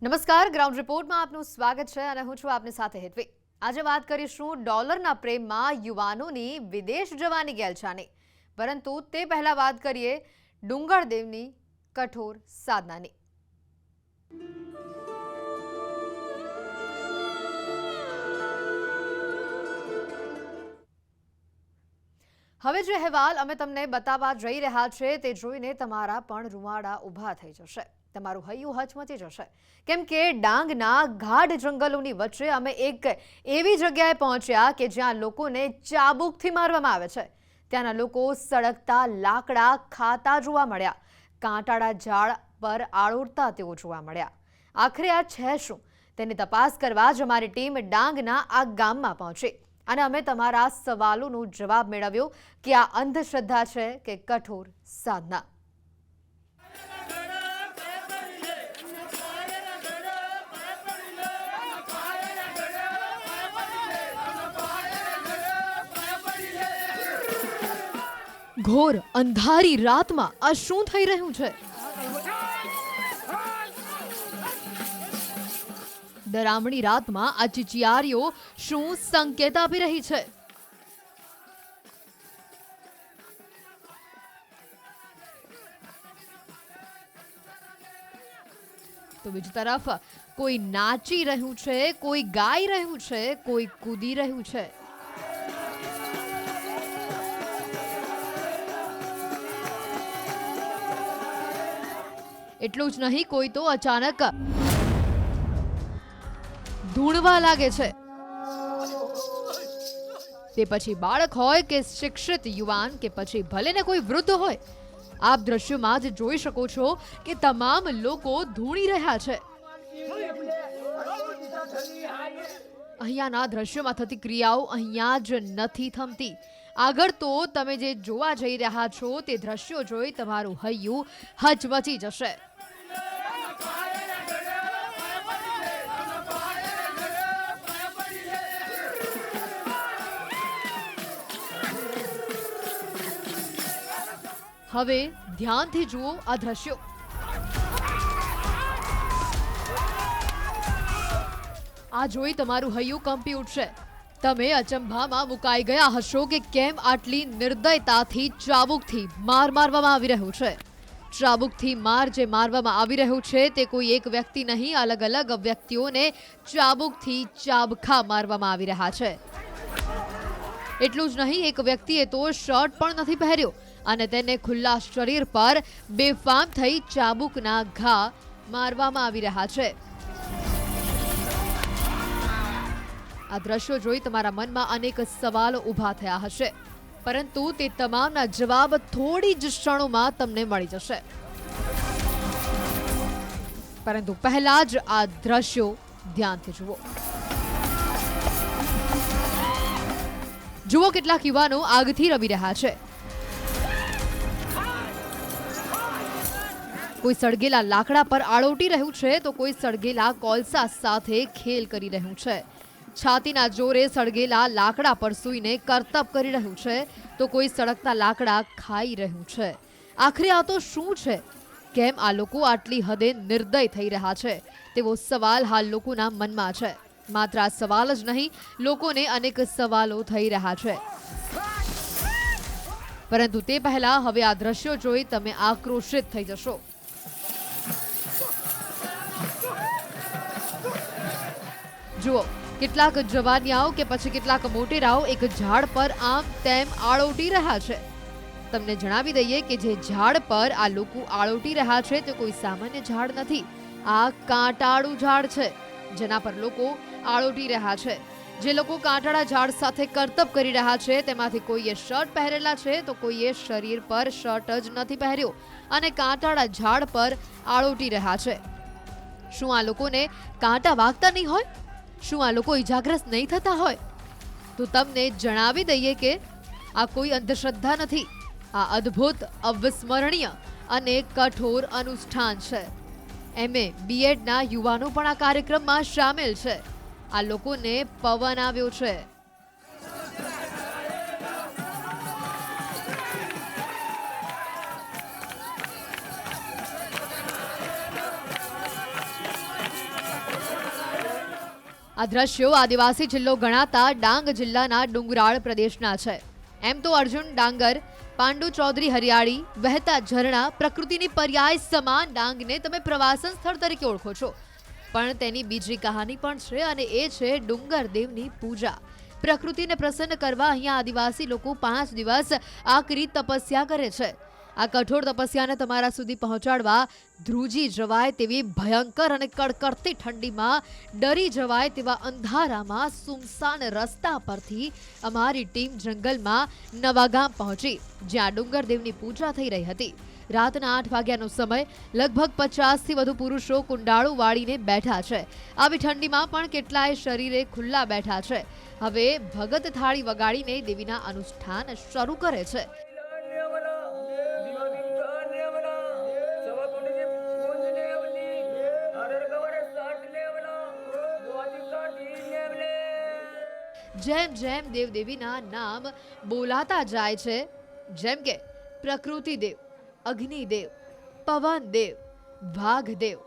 નમસ્કાર, ગ્રાઉન્ડ રિપોર્ટમાં આપનું સ્વાગત છે અને હું છું આપની સાથે હેતવી। આજે વાત કરીશું ડોલરના પ્રેમમાં યુવાનોની વિદેશ જવાની ગેલછાની, પરંતુ તે પહેલા વાત કરીએ ડુંગરદેવની કઠોર સાધનાની। હવે જે અહેવાલ અમે તમને બતાવવા જઈ રહ્યા છે તે જોઈને તમારા પણ રૂવાડા ઊભા થઈ જશે, તમારું હૈયું હચમચી જશે, કેમ કે ડાંગના ગાઢ જંગલોની વચ્ચે અમે એક એવી જગ્યાએ પહોંચ્યા કે જ્યાં લોકોને ચાબુકથી મારવામાં આવે છે। ત્યાંના લોકો સળગતા લાકડા ખાતા જોવા મળ્યા, કાંટાળા ઝાડ પર આળોટતા તેઓ જોવા મળ્યા। આખરે આ છે શું તેની તપાસ કરવા જ અમારી ટીમ ડાંગના આ ગામમાં પહોંચી અને અમે તમારા સવાલોનો જવાબ મેળવ્યો કે આ અંધશ્રદ્ધા છે કે કઠોર સાધના। ઘોર અંધારી રાતમાં આ શું થઈ રહ્યું છે? ડરામણી રાતમાં આ ચિચિયારીઓ શું સંકેત આપી રહી છે? તો બીજી તરફ કોઈ નાચી રહ્યું છે, કોઈ ગાઈ રહ્યું છે, કોઈ કૂદી રહ્યું છે। એટલું જ નહીં, કોઈ તો અચાનક ધૂણવા લાગે છે। તે પછી બાળક હોય કે શિક્ષિત યુવાન કે પછી ભલે ને કોઈ વૃદ્ધ હોય, આપ દ્રશ્યમાં જ જોઈ શકો છો કે તમામ લોકો ધૂણી રહ્યા છે। અહીંયાના દ્રશ્યોમાં થતી ક્રિયાઓ અહીંયા જ નથી થમતી। આગળ તો તમે જે જોવા જઈ રહ્યા છો તે દ્રશ્યો જોઈ તમારું હૈયું હચમચી જશે। હવે ધ્યાનથી જુઓ આ દ્રશ્યો। આ જોઈ તમારું હૈયું કંપી ઉઠશે। તમે અચંભામાં મુકાઈ ગયા હશો કે કેમ આટલી નિર્દયતાથી ચાબુકથી માર મારવામાં આવી રહ્યું છે। ચાબુકથી માર જે મારવામાં આવી રહ્યું છે તે કોઈ એક વ્યક્તિ નહીં, અલગ અલગ વ્યક્તિઓને ચાબુકથી ચાબખા મારવામાં આવી રહ્યા છે। એટલું જ નહીં, એક વ્યક્તિએ તો શર્ટ પણ નથી પહેર્યો અને તેને ખુલ્લા શરીર પર બેફામ થઈ ચાબુકના ઘા મારવામાં આવી રહ્યા છે। આ દ્રશ્યો જોઈ તમારા મનમાં અનેક સવાલો ઊભા થયા હશે, પરંતુ તે તમામના જવાબ થોડી જ ક્ષણોમાં તમને મળી જશે। પરંતુ પહેલા જ આ દ્રશ્યો ધ્યાનથી જુઓ। જુઓ, કેટલાક યુવાનો આગથી રમી રહ્યા છે। કોઈ સળગેલા લાકડા પર આળોટી રહ્યું છે તો કોઈ સળગેલા કોલસા સાથે ખેલ કરી રહ્યું છે। છાતીના જોરે સળગેલા લાકડા પર સૂઈને કરતબ કરી રહ્યું છે તો કોઈ સળગતા લાકડા ખાઈ રહ્યું છે। આખરે આ તો શું છે? કેમ આ લોકો આટલી હદે નિર્દય થઈ રહ્યા છે? તેવો સવાલ હાલ લોકોના મનમાં છે। માત્ર આ સવાલ જ નહીં, લોકોને અનેક સવાલો થઈ રહ્યા છે। પરંતુ તે પહેલા હવે આ દ્રશ્યો જોઈ તમે આક્રોશિત થઈ જશો। જુઓ, કેટલાક જવાનિયાઓ કે પછી કેટલાક મોટેરાઓ એક ઝાડ પર આમ તેમ આળોટી રહ્યા છે। તમને જણાવી દઈએ કે જે ઝાડ પર આ લોકો આળોટી રહ્યા છે તે કોઈ સામાન્ય ઝાડ નથી, આ કાંટાળું ઝાડ છે જેના પર લોકો આળોટી રહ્યા છે। જે લોકો કાંટાળા ઝાડ સાથે કરતબ કરી રહ્યા છે તેમાંથી કોઈએ શર્ટ પહેરેલા છે તો કોઈએ શરીર પર શર્ટ જ નથી પહેર્યો અને કાંટાળા ઝાડ પર આળોટી રહ્યા છે। શું આ લોકોને કાંટા વાગતા નહીં હોય? શું આ લોકો ઇજાગ્રસ્ત નહીં થતા હોય? તો તમને જણાવી દઈએ કે આ કોઈ અંધશ્રદ્ધા નથી, આ અદ્ભુત, અવિસ્મરણીય અને કઠોર અનુષ્ઠાન છે। MA BEdના યુવાનો પણ આ કાર્યક્રમમાં સામેલ છે। આ લોકોને પવન આવ્યો છે। આ દ્રશ્યો આદિવાસી જિલ્લો ગણાતા ડાંગ જિલ્લાના ડુંગરાળ પ્રદેશના છે. એમ તો અર્જુન ડાંગર, પાંડુ ચૌધરી હરિયાળી, વહેતા ઝરણા, પ્રકૃતિની પર્યાય સમાન ડાંગને તમે પ્રવાસન સ્થળ તરીકે ઓળખો છો, પણ તેની બીજી કહાની પણ છે અને એ છે ડુંગર દેવની પૂજા. પ્રકૃતિને પ્રસન્ન કરવા અહીંયા આદિવાસી લોકો 5 દિવસ આકરી તપસ્યા કરે છે. આ કઠોર તપસ્યાને તમારા સુધી પહોંચાડવા ધ્રુજી જવાય તેવી ભયંકર અને કડકડતી ઠંડીમાં, ડરી જવાય તેવા અંધારામાં, સુમસાન રસ્તા પરથી અમારી ટીમ જંગલમાં નવાગામ પહોંચી, જ્યાં ડુંગરદેવની પૂજા થઈ રહી હતી. રાતના 8 વાગ્યાનો સમય. લગભગ 50થી વધુ પુરુષો કુંડાળું વાળીને બેઠા છે. આવી ઠંડીમાં પણ કેટલાય શરીરે ખુલ્લા બેઠા છે. હવે ભગત થાળી વગાડીને દેવીના અનુષ્ઠાન શરૂ કરે છે. જેમ જેમ દેવદેવીના નામ બોલાતા જાય છે, જેમ કે પ્રકૃતિદેવ, અગ્નિદેવ, પવનદેવ, વાઘદેવ,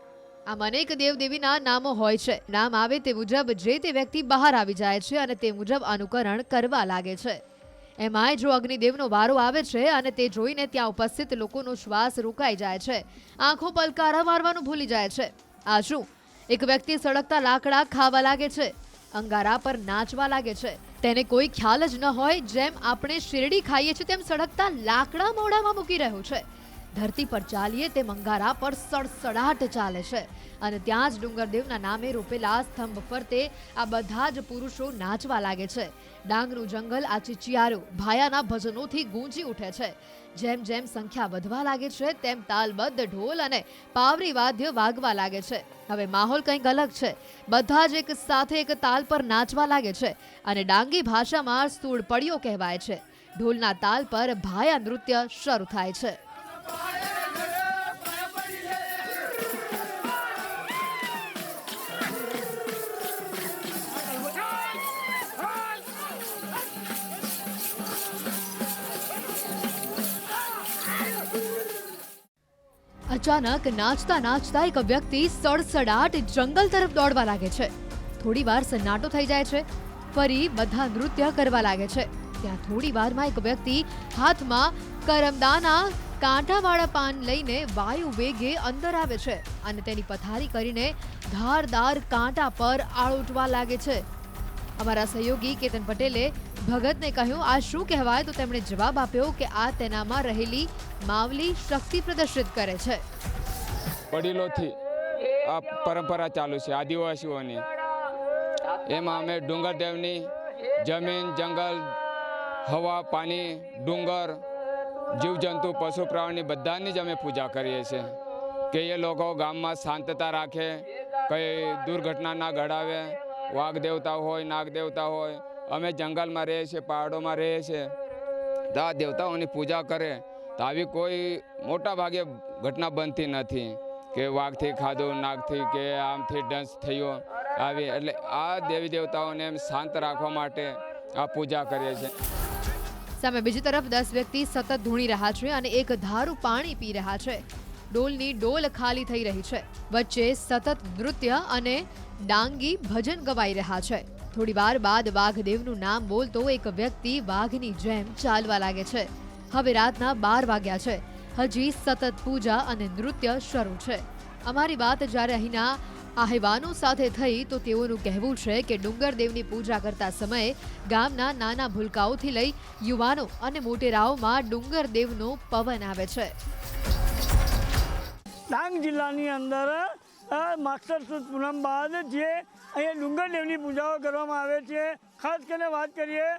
આમ અનેક દેવદેવીના નામો હોય છે. નામ આવે તે મુજબ જે તે વ્યક્તિ બહાર આવી જાય છે અને તે મુજબ અનુકરણ કરવા લાગે છે. એમાંય જો અગ્નિદેવનો વારો આવે છે અને તે જોઈને ત્યાં ઉપસ્થિત લોકોનો શ્વાસ રોકાઈ જાય છે, આંખો પલકારા મારવાનું ભૂલી જાય છે. આ શું? એક વ્યક્તિ સળગતા લાકડા ખાવા લાગે છે, અંગારા પર નાચવા લાગે છે. તેને કોઈ ખ્યાલ જ ન હોય, જેમ આપણે શેરડી ખાઈએ છીએ તેમ સળગતા લાકડા મોઢામાં મૂકી રહ્યો છે. ધરતી પર ચાલીએ તેમ અંગારા પર સડસડાટ ચાલે છે અને ત્યાં જ ડુંગરદેવના નામે રોપેલા સ્તંભ ફરતે આ બધા જ પુરુષો નાચવા લાગે છે. ડાંગનું જંગલ આ ચિચિયારો, ભાયાના ભજનોથી ગૂંજી ઉઠે છે. જેમ જેમ સંખ્યા વધવા લાગે છે તેમ તાલબદ્ધ ઢોલ અને પાવરી વાદ્ય વાગવા લાગે છે. હવે માહોલ કંઈક અલગ છે. બધા જ એક સાથે એક તાલ પર નાચવા લાગે છે અને ડાંગી ભાષામાં સૂળપડીઓ કહેવાય છે. ઢોલના તાલ પર ભાયા નૃત્ય શરૂ થાય છે. અચાનક નાચતા નાચતા એક વ્યક્તિ સડસડાટ જંગલ તરફ દોડવા લાગે છે. થોડી વાર સન્નાટો થઈ જાય છે. ફરી બધા નૃત્ય કરવા લાગે છે. ત્યાં થોડી વારમાં એક વ્યક્તિ હાથમાં કરમદાના કાંટાવાળા પાન લઈને વાયુ વેગે અંદર આવે છે અને તેની પથારી કરીને ધારદાર કાંટા પર આળોટવા લાગે છે. અમારા સહયોગી કેતન પટેલે ભગતને કહ્યું, આ શું કહેવાય? તો તેમણે જવાબ આપ્યો કે આ તેનામાં રહેલી માવલી શક્તિ પ્રદર્શિત કરે છે. વડીલોથી આ પરંપરા ચાલુ છે આદિવાસીઓની. એમાં અમે ડુંગરદેવની જમીન, જંગલ, હવા, પાણી, ડુંગર, જીવજંતુ, પશુ પ્રાણી બધાની જ અમે પૂજા કરીએ છીએ કે એ લોકો ગામમાં શાંતતા રાખે, કંઈ દુર્ઘટના ના ઘડાવે. વાઘ દેવતા હોય, નાગ દેવતા હોય, અમે જંગલમાં રહીએ છીએ, પહાડોમાં રહીએ છીએ, તો આ દેવતાઓની પૂજા કરે તો આવી કોઈ મોટા ભાગે ઘટના બનતી નથી કે વાઘથી ખાધું, નાગથી કે આમથી ડંસ થયો આવી. એટલે આ દેવી દેવતાઓને એમ શાંત રાખવા માટે આ પૂજા કરીએ છીએ. સામે બીજી તરફ 10 વ્યક્તિ સતત ધૂણી રહ્યા છે અને એક ધારું પાણી પી રહ્યા છે. ડોલની ડોલ ખાલી થઈ રહી છે. વચ્ચે સતત નૃત્ય અને ડાંગી ભજન ગવાઈ રહ્યા છે. થોડી વાર બાદ વાઘદેવનું નામ બોલતો એક વ્યક્તિ વાઘની જેમ ચાલવા લાગે છે. હવે રાતના 12 વાગ્યા છે. હજી સતત પૂજા અને નૃત્ય શરૂ છે. અમારી વાત જ્યારે અહીંના આહેવાનો સાથે થઈ તો તેઓનું કહેવું છે કે ડુંગરદેવની પૂજા કરતા સમયે ગામના નાના ભૂલકાઓથી લઈ યુવાનો અને મોટેરાઓમાં ડુંગરદેવનો પવન આવે છે. ડાંગ જિલ્લાની અંદર માગસર સુદ પૂનમ બાદ જે અહીંયા ડુંગરદેવની પૂજાઓ કરવામાં આવે છે. ખાસ કરીને વાત કરીએ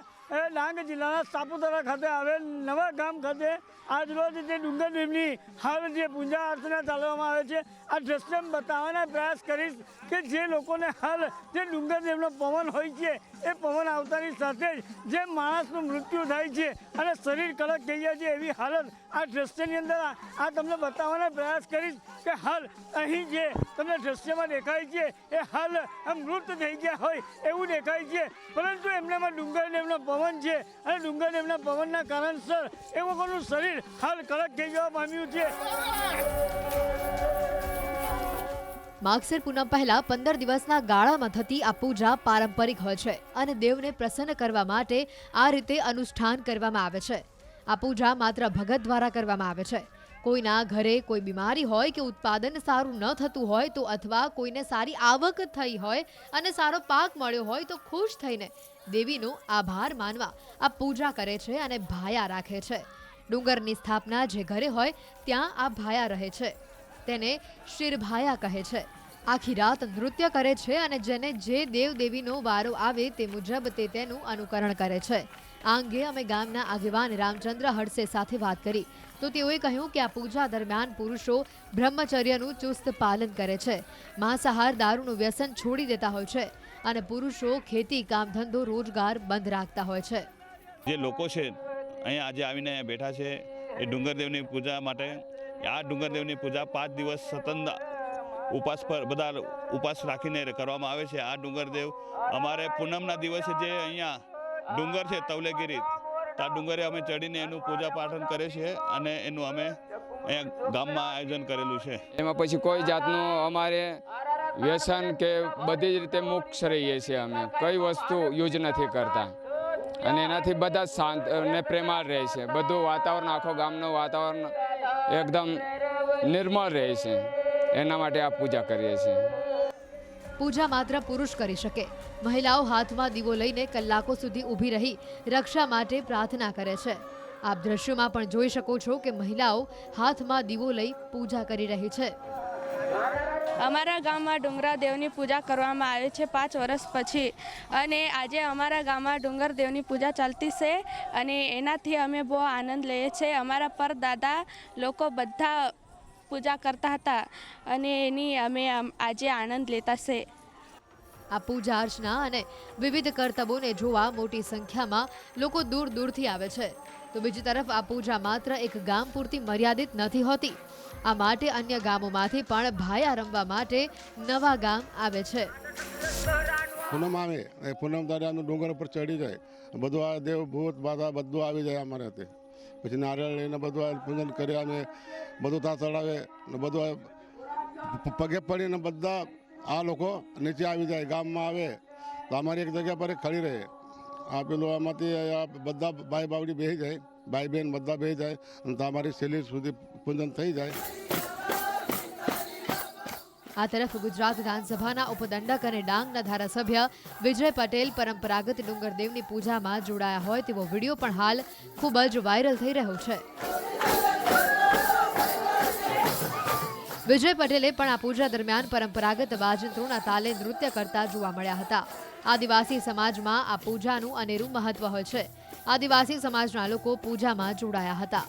ડાંગ જિલ્લાના સાપુતારા ખાતે આવેલ નવાગામ ખાતે આજરોજ જે ડુંગરદેવની હાલ જે પૂજા અર્ચના ચાલવામાં આવે છે, આ દ્રશ્ય બતાવવાનો પ્રયાસ કરીશ કે જે લોકોને હાલ જે ડુંગરદેવનો પવન હોય છે એ પવન આવતાની સાથે જ જે માણસનું મૃત્યુ થાય છે અને શરીર કડક થઈ જાય છે એવી હાલત આ દ્રશ્યની અંદર આ તમને બતાવવાનો પ્રયાસ કરીશ કે હાલ અહીં જે તમને દ્રશ્યમાં દેખાય છે એ હાલ મૃત થઈ ગયા હોય એવું દેખાય છે, પરંતુ એમનામાં ડુંગરદેવનો પવન છે અને ડુંગરદેવના પવનના કારણસર એ લોકોનું શરીર હાલ કડક થઈ જવા પામ્યું છે. માગશીર પૂનમ પહેલા 15 દિવસના ગાળામાં થતી આ પૂજા પારંપરિક હોય છે અને દેવને પ્રસન્ન કરવા માટે આ રીતે અનુષ્ઠાન કરવામાં આવે છે. આ પૂજા માત્ર ભગત દ્વારા કરવામાં આવે છે. કોઈના ઘરે કોઈ બીમારી હોય કે ઉત્પાદન સારું ન થતું હોય તો અથવા કોઈને સારી આવક થઈ હોય અને સારો પાક મળ્યો હોય તો ખુશ થઈને દેવીનો આભાર માનવા આ પૂજા કરે છે અને ભાયા રાખે છે. ડુંગરની સ્થાપના જે ઘરે હોય ત્યાં આ ભાયા રહે છે. તેને શિરભાયા કહે છે. આખી રાત નૃત્ય કરે છે અને જેને જે દેવ દેવીનો વારો આવે તે મુજબ તે તેનું અનુકરણ કરે છે. આ અંગે અમે ગામના આગેવાન રામચંદ્ર હડસે સાથે વાત કરી તો તેઓએ કહ્યું કે આ પૂજા દરમિયાન પુરુષો બ્રહ્મચર્યનું ચુસ્ત પાલન કરે છે, માંસાહાર દારૂનું વ્યસન છોડી દેતા હોય છે અને પુરુષો ખેતી કામ ધંધો રોજગાર બંધ રાખતા હોય છે. જે લોકો છે અહીંયા આજે આવીને બેઠા છે એ ડુંગરદેવની પૂજા માટે. આ ડુંગરદેવની પૂજા 5 દિવસ સતત ઉપવાસ પર બધા ઉપવાસ રાખીને કરવામાં આવે છે. આ ડુંગરદેવ અમારે પૂનમના દિવસે જે અહીંયા ડુંગર છે તવલેગીરી, આ ડુંગરે અમે ચડીને એનું પૂજા પાઠન કરીએ છીએ અને એનું અમે અહીંયા ગામમાં આયોજન કરેલું છે. એમાં પછી કોઈ જાતનું અમારે વ્યસન કે બધી જ રીતે મુક્ત રહીએ છીએ. અમે કઈ વસ્તુ યુઝ નથી કરતા અને એનાથી બધા શાંત અને પ્રેમાળ રહે છે. બધું વાતાવરણ, આખો ગામનું વાતાવરણ એકદમ નિર્મળ રહે છે. એના માટે આ પૂજા કરીએ છીએ. પૂજા માત્ર પુરુષ કરી શકે. મહિલાઓ હાથમાં દીવો લઈને કલાકો સુધી ઊભી રહી રક્ષા માટે પ્રાર્થના કરે છે. આપ દ્રશ્યોમાં પણ જોઈ શકો છો કે મહિલાઓ હાથમાં દીવો લઈ પૂજા કરી રહી છે. અમારા ગામમાં ડુંગરા દેવની પૂજા કરવામાં આવે છે 5 વર્ષ પછી અને આજે અમારા ગામમાં ડુંગર દેવની પૂજા ચાલતી છે અને એનાથી અમે બહુ આનંદ લઈએ છીએ. અમારા પરદાદા લોકો બધા પૂજા કરતા હતા અને એની અમે આજે આનંદ લેતા છે. આ પૂજા અર્ચના અને વિવિધ કરતબોને જોવા મોટી સંખ્યામાં લોકો દૂર દૂરથી આવે છે. તો બીજી તરફ આ પૂજા માત્ર એક ગામ પૂરતી મર્યાદિત નથી હોતી. આ માટે અન્ય ગામોમાંથી પણ ભાયા રમવા માટે નવા ગામ આવે છે. પૂનમ આવે એ પૂનમ દરિયાનું ડુંગર ઉપર ચડી જાય, બધું આ દેવ ભૂત બાધા બધું આવી જાય અમારે તે. પછી નારિયેળ લઈને બધું પૂજન કરી અને બધું ત્યાં ચડાવે ને બધું પગે પડીને બધા આ લોકો નીચે આવી જાય. ગામમાં આવે તો અમારી એક જગ્યા પર ખડી રહે. આ પેલું આમાંથી બધા ભાઈ બાવડી બેસી જાય, ભાઈ બહેન બધા બેસી જાય અને તમારી શૈલી સુધી પૂજન થઈ જાય. આ તરફ ગુજરાત વિધાનસભાના ઉપદંડક અને ડાંગના ધારાસભ્ય વિજય પટેલ પરંપરાગત ડુંગરદેવની પૂજામાં જોડાયા હોય તેવો વિડીયો પણ હાલ ખૂબ જ વાયરલ થઈ રહ્યો છે. વિજય પટેલે પણ આ પૂજા દરમિયાન પરંપરાગત વાજંત્રોના તાલે નૃત્ય કરતા જોવા મળ્યા હતા. આદિવાસી સમાજમાં આ પૂજાનું અનેરું મહત્વ હોય છે. આદિવાસી સમાજના લોકો પૂજામાં જોડાયા હતા.